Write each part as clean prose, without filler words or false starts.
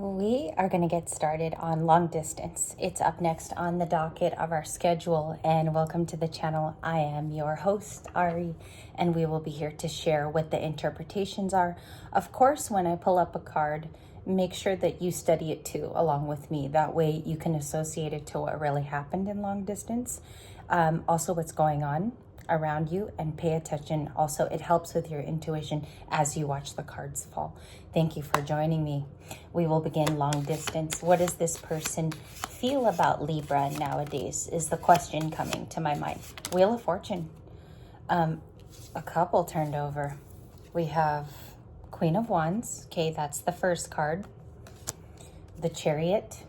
We are going to get started on long distance. It's up next on the docket of our schedule, and welcome to the channel. I am your host, Ari, and we will be here to share what the interpretations are. Of course, when I pull up a card, make sure that you study it too along with me. That way you can associate it to what really happened in long distance, also what's going on around you, and pay attention. Also, it helps with your intuition as you watch the cards fall. Thank you for joining me. We will begin long distance. What does this person feel about Libra nowadays is the question coming to my mind. Wheel of Fortune. A couple turned over. We have Queen of Wands. Okay, that's the first card. The Chariot.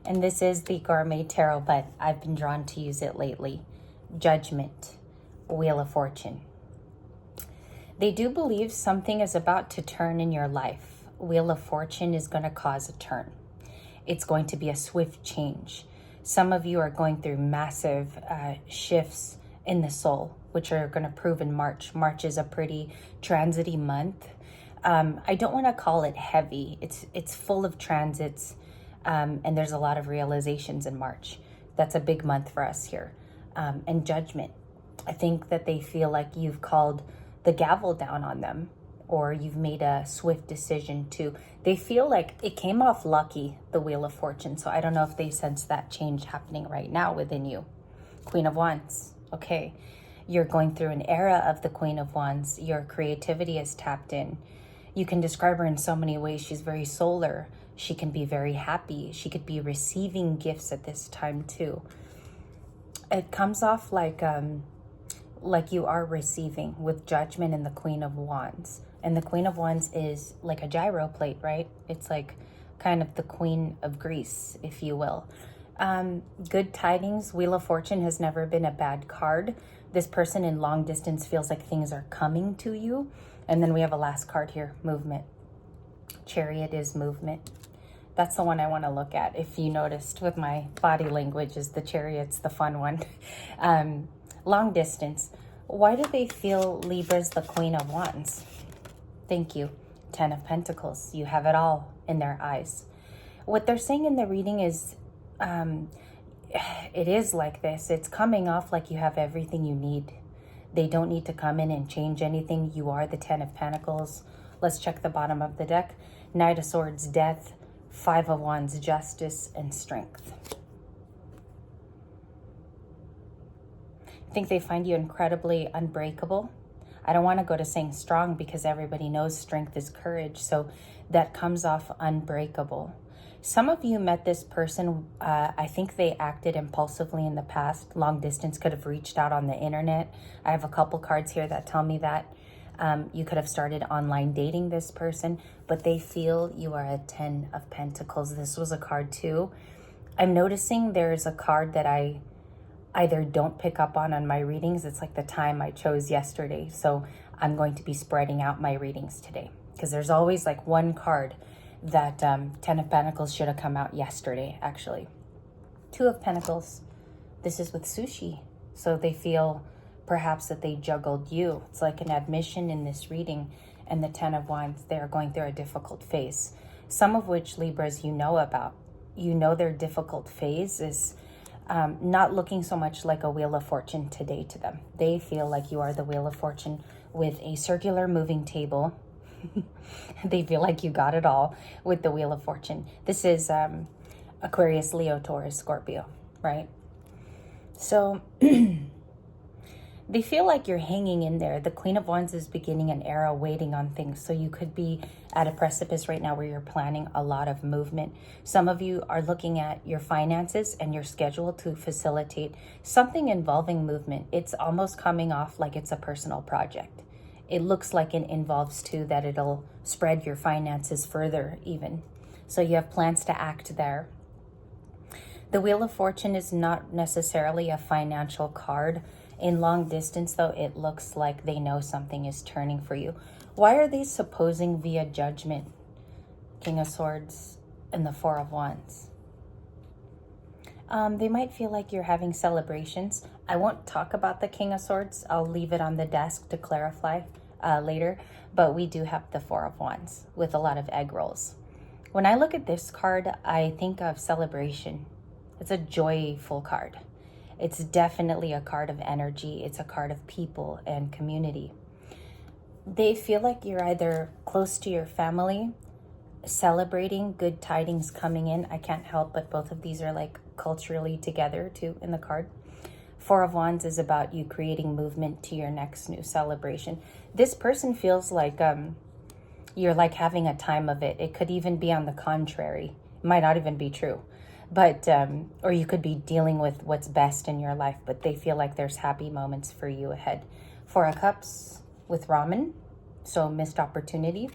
And this is the Gourmet Tarot, but I've been drawn to use it lately. Judgment, Wheel of Fortune. They do believe something is about to turn in your life. Wheel of Fortune is going to cause a turn. It's going to be a swift change. Some of you are going through massive shifts in the soul, which are going to prove in March. March is a pretty transity month. I don't want to call it heavy. It's full of transits, and there's a lot of realizations in March. That's a big month for us here. And judgment. I think that they feel like you've called the gavel down on them, or you've made a swift decision to. They feel like it came off lucky, the Wheel of Fortune. So I don't know if they sense that change happening right now within you. Queen of Wands. Okay. You're going through an era of the Queen of Wands. Your creativity is tapped in. You can describe her in so many ways. She's very solar. She can be very happy. She could be receiving gifts at this time too. It comes off like you are receiving with Judgment and the Queen of Wands. And the Queen of Wands is like a gyro plate, right? It's like kind of the Queen of Greece, if you will. Good tidings. Wheel of Fortune has never been a bad card. This person in long distance feels like things are coming to you. And then we have a last card here, movement. Chariot is movement. That's the one I want to look at. If you noticed with my body language, is the Chariot's the fun one. Long distance. Why do they feel Libra's the Queen of Wands? Thank you. 10 of Pentacles. You have it all in their eyes. What they're saying in the reading is, it is like this. It's coming off like you have everything you need. They don't need to come in and change anything. You are the 10 of Pentacles. Let's check the bottom of the deck. Knight of Swords, death. 5 of Wands, justice and strength. I think they find you incredibly unbreakable. I don't want to go to saying strong because everybody knows strength is courage. So that comes off unbreakable. Some of you met this person. I think they acted impulsively in the past. Long distance, could have reached out on the internet. I have a couple cards here that tell me that. You could have started online dating this person, but they feel you are a 10 of Pentacles. This was a card too. I'm noticing there's a card that I either don't pick up on my readings. It's like the time I chose yesterday. So I'm going to be spreading out my readings today because there's always like one card that 10 of Pentacles should have come out yesterday, actually. 2 of Pentacles. This is with sushi. So they feel perhaps that they juggled you. It's like an admission in this reading. And the 10 of Wands, they are going through a difficult phase. Some of which Libras you know about. You know their difficult phase is not looking so much like a Wheel of Fortune today to them. They feel like you are the Wheel of Fortune with a circular moving table. They feel like you got it all with the Wheel of Fortune. This is Aquarius, Leo, Taurus, Scorpio, right? So they feel like you're hanging in there. The Queen of Wands is beginning an era waiting on things. So you could be at a precipice right now where you're planning a lot of movement. Some of you are looking at your finances and your schedule to facilitate something involving movement. It's almost coming off like it's a personal project. It looks like it involves too that it'll spread your finances further even. So you have plans to act there. The Wheel of Fortune is not necessarily a financial card. In long distance, though, it looks like they know something is turning for you. Why are they supposing via judgment? King of Swords and the 4 of Wands. They might feel like you're having celebrations. I won't talk about the King of Swords. I'll leave it on the desk to clarify later. But we do have the 4 of Wands with a lot of egg rolls. When I look at this card, I think of celebration. It's a joyful card. It's definitely a card of energy. It's a card of people and community. They feel like you're either close to your family, celebrating good tidings coming in. I can't help but both of these are like culturally together too in the card. Four of Wands is about you creating movement to your next new celebration. This person feels like you're like having a time of it. It could even be on the contrary. It might not even be true. But, or you could be dealing with what's best in your life, but they feel like there's happy moments for you ahead. Four of Cups with ramen, so missed opportunity.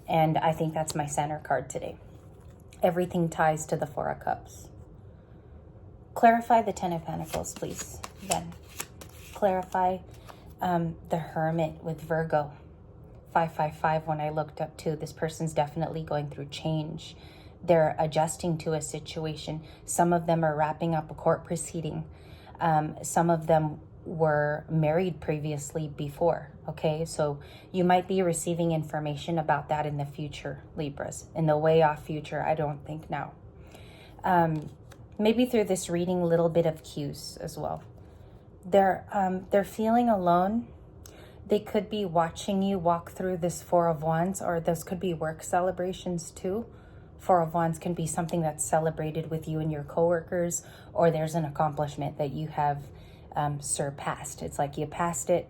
And I think that's my center card today. Everything ties to the Four of Cups. Clarify the Ten of Pentacles, please, then. Clarify the Hermit with Virgo. 555, when I looked up too, this person's definitely going through change. They're adjusting to a situation. Some of them are wrapping up a court proceeding. Some of them were married previously before, okay? So you might be receiving information about that in the future, Libras. In the way off future, I don't think now. Maybe through this reading, a little bit of cues as well. They're feeling alone. They could be watching you walk through this Four of Wands, or those could be work celebrations too. Four of Wands can be something that's celebrated with you and your coworkers, or there's an accomplishment that you have surpassed. It's like you passed it.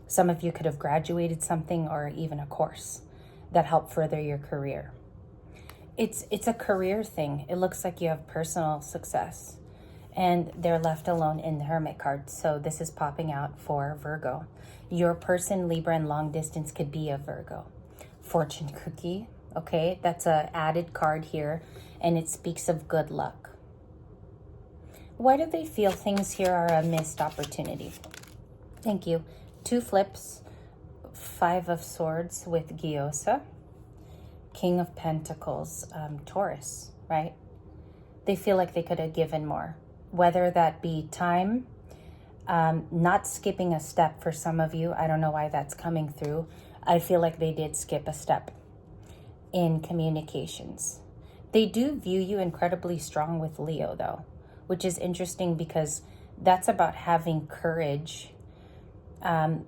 Some of you could have graduated something or even a course that helped further your career. It's a career thing. It looks like you have personal success, and they're left alone in the Hermit card. So this is popping out for Virgo. Your person, Libra, in long distance could be a Virgo. Fortune cookie, okay? That's a added card here, and it speaks of good luck. Why do they feel things here are a missed opportunity? Thank you. Two flips, Five of Swords with Gyoza. King of Pentacles, Taurus, right? They feel like they could have given more. Whether that be time, not skipping a step for some of you. I don't know why that's coming through. I feel like they did skip a step in communications. They do view you incredibly strong with Leo, though, which is interesting because that's about having courage.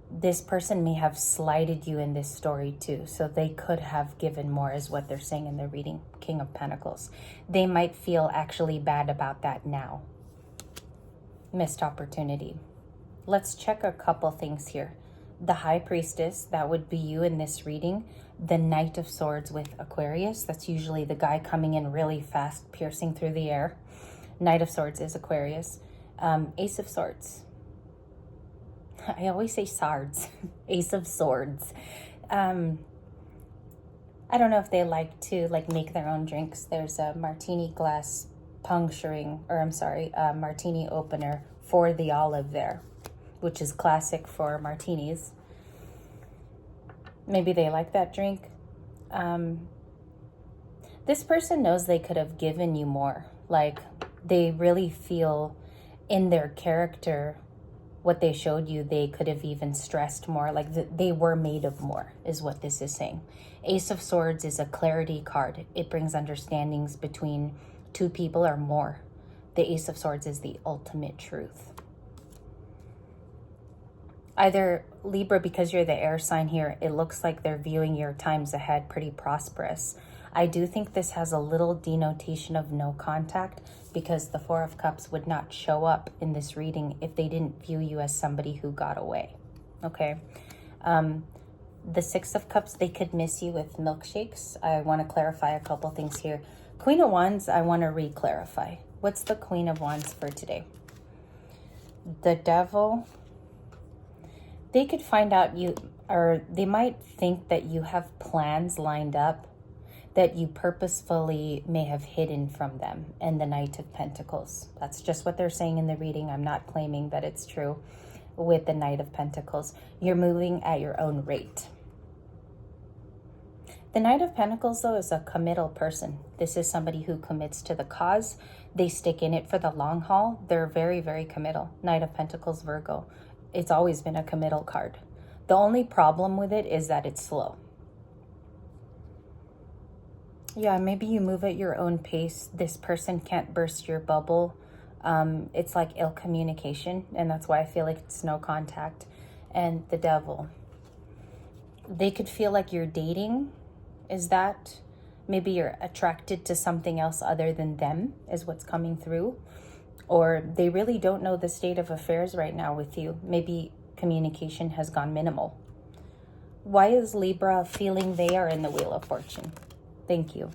This person may have slighted you in this story too, so they could have given more, is what they're saying in the reading. King of Pentacles. They might feel actually bad about that now. Missed opportunity. Let's check a couple things here. The High Priestess, that would be you in this reading. The Knight of Swords with Aquarius. That's usually the guy coming in really fast, piercing through the air. Knight of Swords is Aquarius. Ace of Swords. I always say swords. Ace of Swords. I don't know if they like to make their own drinks. There's a martini glass puncturing, or I'm sorry, a martini opener for the olive there, which is classic for martinis. Maybe they like that drink. This person knows they could have given you more. Like, they really feel in their character, what they showed you, they could have even stressed more. Like, they were made of more, is what this is saying. Ace of Swords is a clarity card. It brings understandings between two people or more. The Ace of Swords is the ultimate truth. Either Libra, because you're the air sign here, it looks like they're viewing your times ahead pretty prosperous. I do think this has a little denotation of no contact, because the Four of Cups would not show up in this reading if they didn't view you as somebody who got away, okay? The Six of Cups, they could miss you with milkshakes. I want to clarify a couple things here. Queen of Wands, I want to re-clarify. What's the Queen of Wands for today? The Devil. They could find out or they might think that you have plans lined up that you purposefully may have hidden from them. And the Knight of Pentacles. That's just what they're saying in the reading. I'm not claiming that it's true. With the Knight of Pentacles, you're moving at your own rate. The Knight of Pentacles, though, is a committal person. This is somebody who commits to the cause. They stick in it for the long haul. They're very, very committal. Knight of Pentacles, Virgo. It's always been a committal card. The only problem with it is that it's slow. Yeah, maybe you move at your own pace. This person can't burst your bubble. It's like ill communication, and that's why I feel like it's no contact. And the devil. They could feel like you're dating. Is that maybe you're attracted to something else other than them, is what's coming through? Or they really don't know the state of affairs right now with you. Maybe communication has gone minimal. Why is Libra feeling they are in the Wheel of Fortune? Thank you.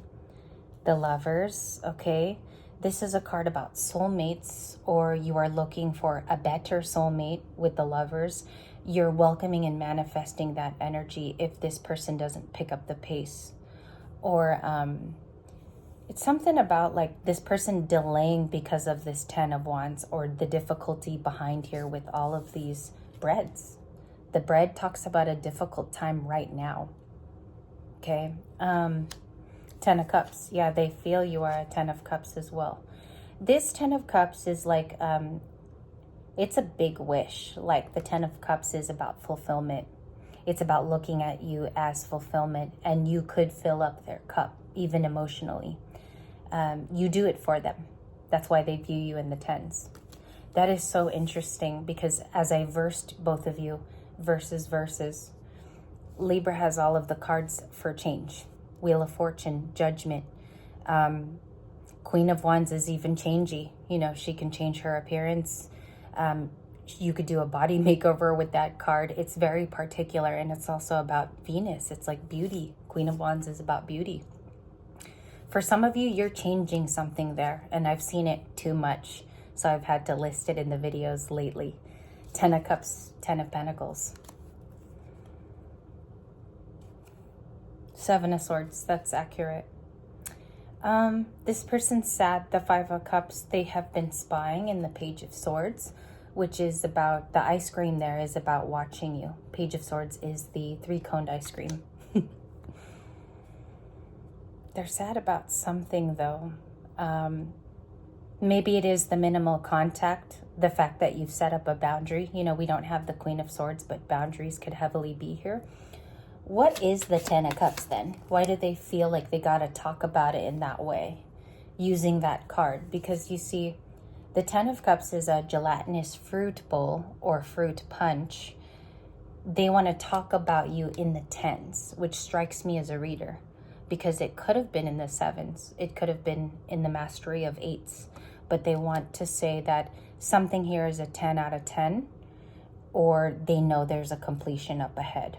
The Lovers, okay. This is a card about soulmates, or you are looking for a better soulmate with the Lovers. You're welcoming and manifesting that energy if this person doesn't pick up the pace. Or it's something about like this person delaying because of this 10 of Wands, or the difficulty behind here with all of these breads. The bread talks about a difficult time right now. Okay. 10 of Cups. Yeah, they feel you are a 10 of Cups as well. This 10 of Cups is like, it's a big wish. Like the 10 of Cups is about fulfillment. It's about looking at you as fulfillment, and you could fill up their cup, even emotionally. You do it for them. That's why they view you in the 10s. That is so interesting, because as I versed both of you, verses, Libra has all of the cards for change. Wheel of Fortune, Judgment. Queen of Wands is even changey. You know, she can change her appearance. You could do a body makeover with that card. It's very particular, and it's also about Venus. It's like beauty. Queen of Wands is about beauty. For some of you, you're changing something there, and I've seen it too much, so I've had to list it in the videos lately. 10 of Cups, 10 of Pentacles. 7 of Swords, that's accurate. This person's sad, the 5 of Cups. They have been spying in the Page of Swords, which is about, the ice cream there is about watching you. Page of Swords is the 3-coned ice cream. They're sad about something though. Maybe it is the minimal contact, the fact that you've set up a boundary. You know, we don't have the Queen of Swords, but boundaries could heavily be here. What is the 10 of Cups then? Why do they feel like they got to talk about it in that way, using that card? Because you see, the 10 of Cups is a gelatinous fruit bowl or fruit punch. They want to talk about you in the 10s, which strikes me as a reader, because it could have been in the 7s. It could have been in the mastery of 8s. But they want to say that something here is a 10 out of 10, or they know there's a completion up ahead.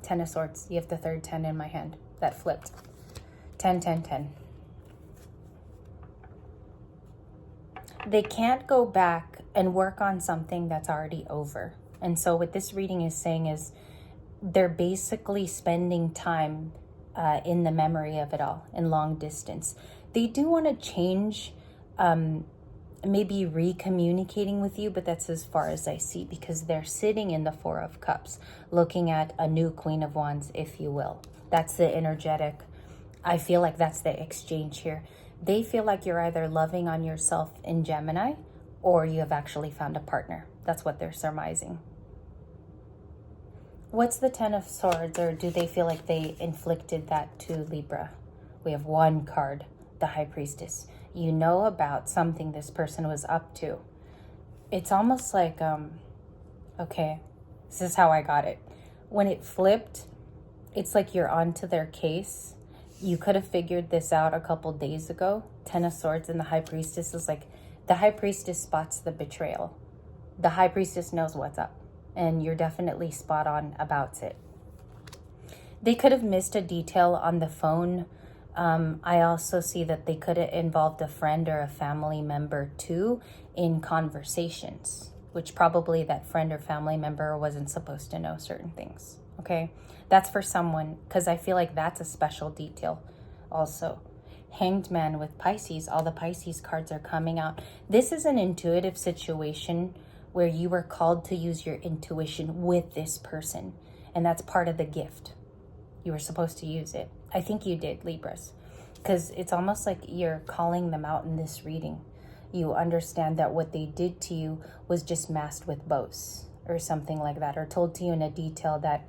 10 of Swords. You have the third 10 in my hand. That flipped. 10, 10, 10. They can't go back and work on something that's already over. And so what this reading is saying is they're basically spending time in the memory of it all, in long distance. They do want to change, maybe re-communicating with you, but that's as far as I see, because they're sitting in the 4 of Cups, looking at a new Queen of Wands, if you will. That's the energetic. I feel like that's the exchange here. They feel like you're either loving on yourself in Gemini, or you have actually found a partner. That's what they're surmising. What's the 10 of Swords, or do they feel like they inflicted that to Libra? We have one card, the High Priestess. You know about something this person was up to. It's almost like, okay, this is how I got it. When it flipped, it's like you're onto their case. You could have figured this out a couple days ago. 10 of Swords and the High Priestess is like, the High Priestess spots the betrayal. The High Priestess knows what's up, and you're definitely spot on about it. They could have missed a detail on the phone. I also see that they could have involved a friend or a family member too in conversations, which probably that friend or family member wasn't supposed to know certain things. Okay, that's for someone, because I feel like that's a special detail also. Hanged Man with Pisces, all the Pisces cards are coming out. This is an intuitive situation where you were called to use your intuition with this person, and that's part of the gift. You were supposed to use it. I think you did, Libras, because it's almost like you're calling them out in this reading. You understand that what they did to you was just masked with boasts or something like that, or told to you in a detail that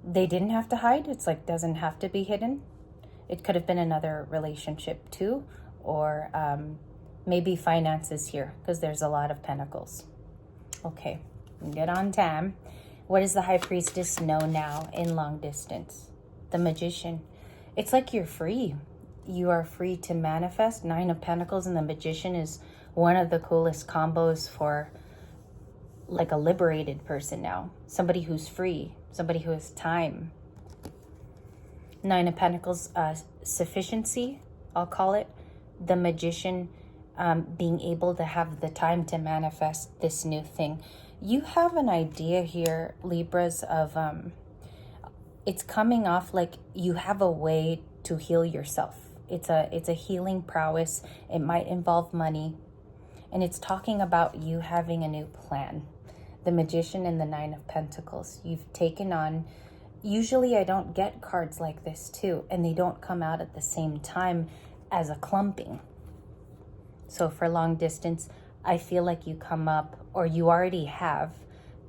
they didn't have to hide. It's like, doesn't have to be hidden. It could have been another relationship too, or maybe finances here, because there's a lot of pentacles. Okay, get on time. What does the High Priestess know now in long distance? The Magician. It's like you're free. You are free to manifest. 9 of Pentacles and the Magician is one of the coolest combos for like a liberated person now. Somebody who's free. Somebody who has time. 9 of Pentacles, sufficiency, I'll call it. The Magician, being able to have the time to manifest this new thing. You have an idea here, Libras, of it's coming off like you have a way to heal yourself. It's a healing prowess. It might involve money, and it's talking about you having a new plan. The Magician and the 9 of Pentacles. You've taken on. Usually I don't get cards like this too, and they don't come out at the same time as a clumping. So for long distance, I feel like you come up, or you already have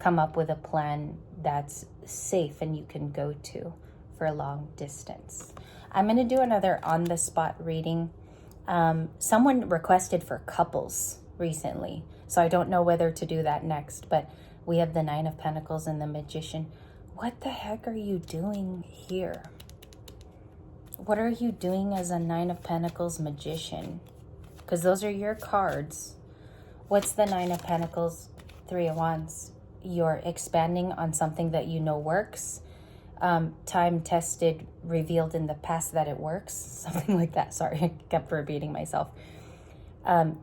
come up with a plan that's safe and you can go to for long distance. I'm going to do another on-the-spot reading. Someone requested for couples recently, so I don't know whether to do that next, but we have the 9 of Pentacles and the Magician. What the heck are you doing here? What are you doing as a 9 of Pentacles Magician? Because those are your cards. What's the 9 of Pentacles, 3 of Wands? You're expanding on something that you know works. Time tested, revealed in the past that it works. Something like that. Sorry, I kept repeating myself.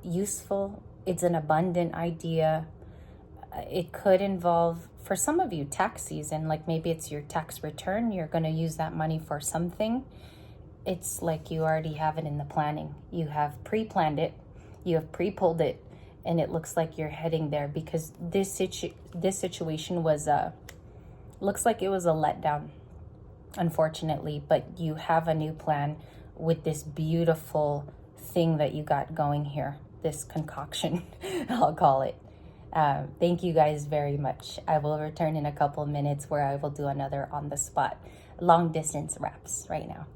Useful. It's an abundant idea. It could involve, for some of you, tax season. Like maybe it's your tax return. You're going to use that money for something. It's like you already have it in the planning. You have pre-planned it. You have pre-pulled it. And it looks like you're heading there, because this situation was looks like it was a letdown, unfortunately. But you have a new plan with this beautiful thing that you got going here. This concoction, I'll call it. Thank you guys very much. I will return in a couple of minutes where I will do another on the spot long distance wraps right now.